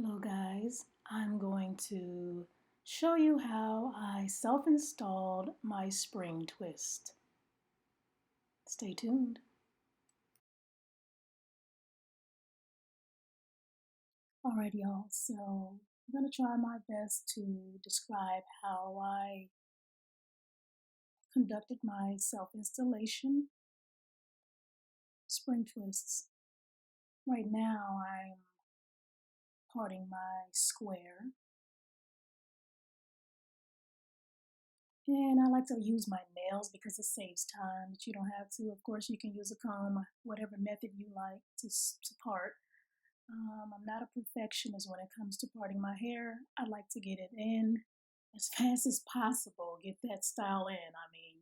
Hello guys, I'm going to show you how I self-installed my spring twist. Stay tuned. Alright y'all, so I'm going to try my best to describe how I conducted my self-installation spring twists. Right now I'm parting my square. And I like to use my nails because it saves time, but you don't have to. Of course, you can use a comb, whatever method you like to part. I'm not a perfectionist when it comes to parting my hair. I like to get it in as fast as possible, get that style in. I mean,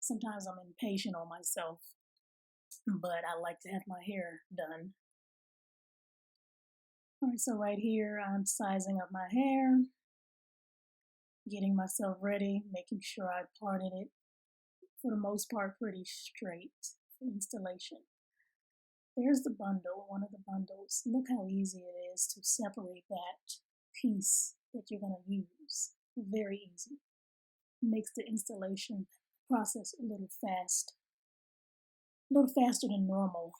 sometimes I'm impatient on myself, but I like to have my hair done. All right, so right here, I'm sizing up my hair, getting myself ready, making sure I parted it for the most part pretty straight for installation. There's the bundle, one of the bundles. Look how easy it is to separate that piece that you're going to use. Very easy. Makes the installation process a little faster than normal.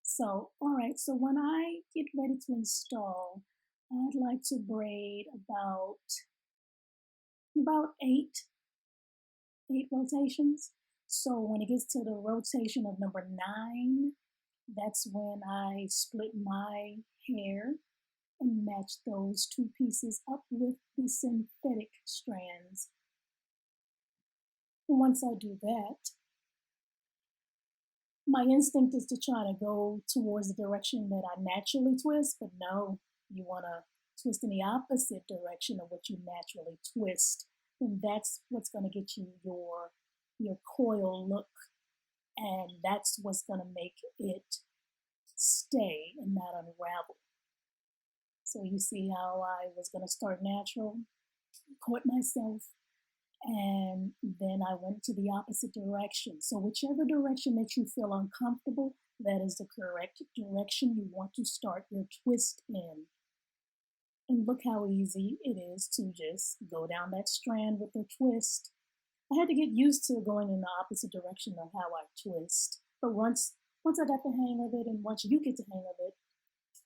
So, all right, so when I get ready to install, I'd like to braid about eight rotations. So when it gets to the rotation of number 9, that's when I split my hair and match those two pieces up with the synthetic strands. And once I do that, my instinct is to try to go towards the direction that I naturally twist, but no, you want to twist in the opposite direction of what you naturally twist. And that's what's going to get you your coil look, and that's what's going to make it stay and not unravel. So you see how I was going to start natural, caught myself, and then I went to the opposite direction. So whichever direction that you feel uncomfortable, that is the correct direction you want to start your twist in. And look how easy it is to just go down that strand with the twist. I had to get used to going in the opposite direction of how I twist. But once I got the hang of it, and once you get the hang of it,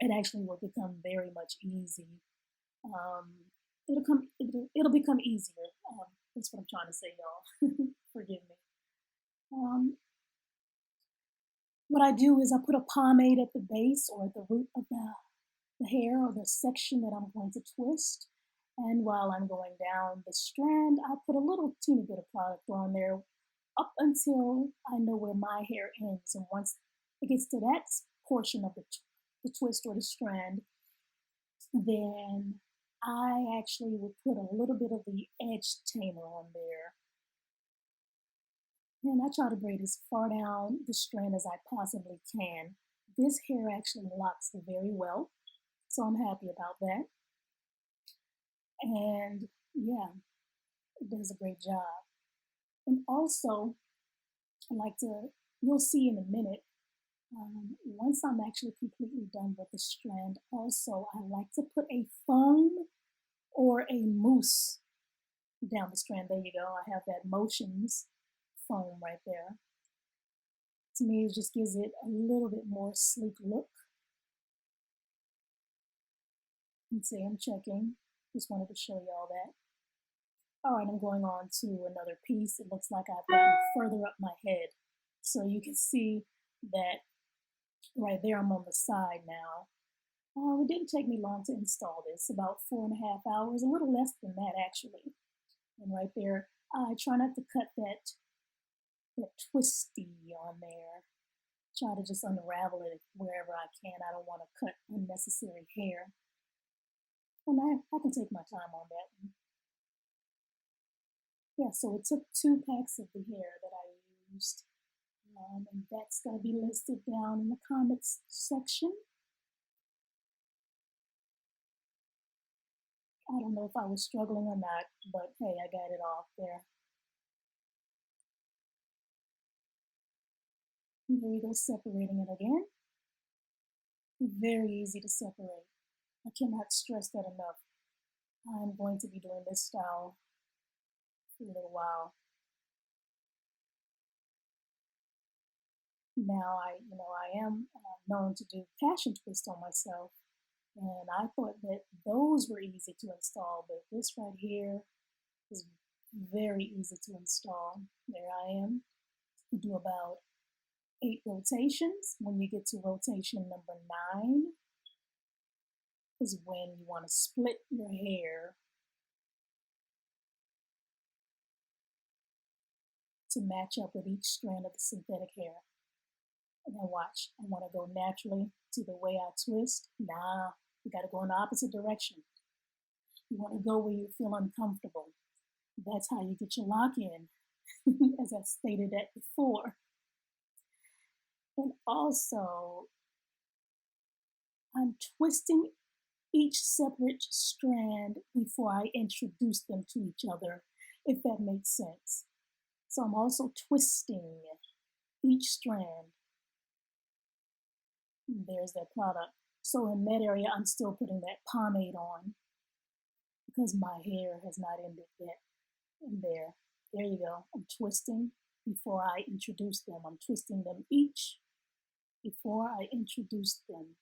it actually will become very much easy. It'll become easier. That's what I'm trying to say, y'all. Forgive me. What I do is I put a pomade at the base or at the root of the hair or the section that I'm going to twist. And while I'm going down the strand, I put a little teeny bit of product on there up until I know where my hair ends. And once it gets to that portion of the twist or the strand, then I actually would put a little bit of the edge tamer on there. And I try to braid as far down the strand as I possibly can. This hair actually locks very well, so I'm happy about that. And yeah, it does a great job. And also, you'll see in a minute, once I'm actually completely done with the strand, also I like to put a foam or a mousse down the strand. There you go. I have that Motions foam right there. To me, it just gives it a little bit more sleek look. And see, I'm checking. Just wanted to show you all that. All right, I'm going on to another piece. It looks like I've gotten further up my head. So you can see that right there, I'm on the side now. It didn't take me long to install this, about 4.5 hours, a little less than that actually. And right there, I try not to cut that twisty on there. Try to just unravel it wherever I can. I don't want to cut unnecessary hair. And I can take my time on that one. Yeah, so it took 2 packs of the hair that I used. And that's going to be listed down in the comments section. I don't know if I was struggling or not, but hey, I got it off there. And there you go, separating it again. Very easy to separate. I cannot stress that enough. I'm going to be doing this style for a little while. Now I am known to do passion twists on myself, and I thought that those were easy to install, but this right here is very easy to install. There I am. You do about 8 rotations. When you get to rotation number 9 is when you want to split your hair to match up with each strand of the synthetic hair. And now watch, I want to go naturally to the way I twist. Nah, you got to go in the opposite direction. You want to go where you feel uncomfortable. That's how you get your lock in, as I stated that before. And also, I'm twisting each separate strand before I introduce them to each other, if that makes sense. So I'm also twisting each strand. There's that product. So in that area, I'm still putting that pomade on because my hair has not ended yet. And there you go. I'm twisting before I introduce them. I'm twisting them each before I introduce them.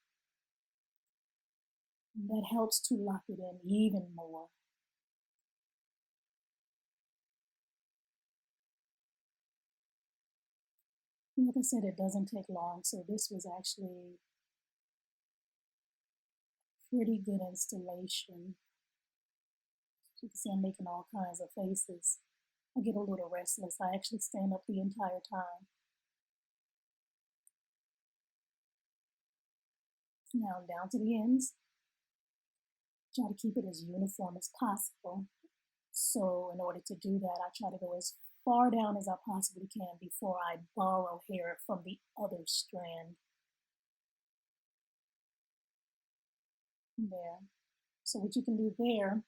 And that helps to lock it in even more. Like I said, it doesn't take long, so this was actually pretty good installation. You can see I'm making all kinds of faces. I get a little restless. I actually stand up the entire time. Now down to the ends. Try to keep it as uniform as possible. So in order to do that, I try to go as far down as I possibly can before I borrow hair from the other strand. There. So what you can do there,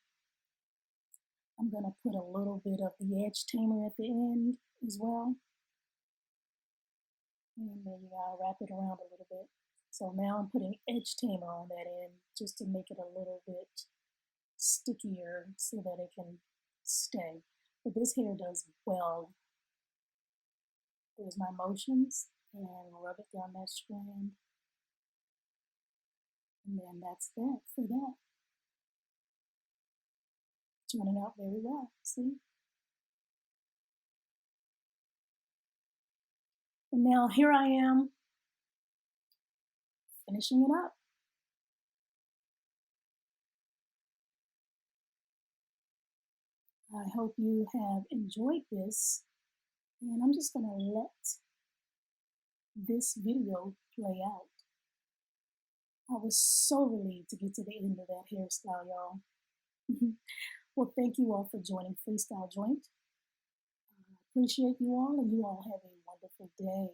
I'm going to put a little bit of the edge tamer at the end as well. And then you gotta wrap it around a little bit. So now I'm putting edge tamer on that end just to make it a little bit stickier so that it can stay. But this hair does well. There's my motions and rub it down that strand. And then that's that for that. Turning out very well, see? And now here I am finishing it up. I hope you have enjoyed this, and I'm just gonna let this video play out. I was so relieved to get to the end of that hairstyle, y'all. Well, thank you all for joining FreestyleJoint. I appreciate you all, and you all have a wonderful day.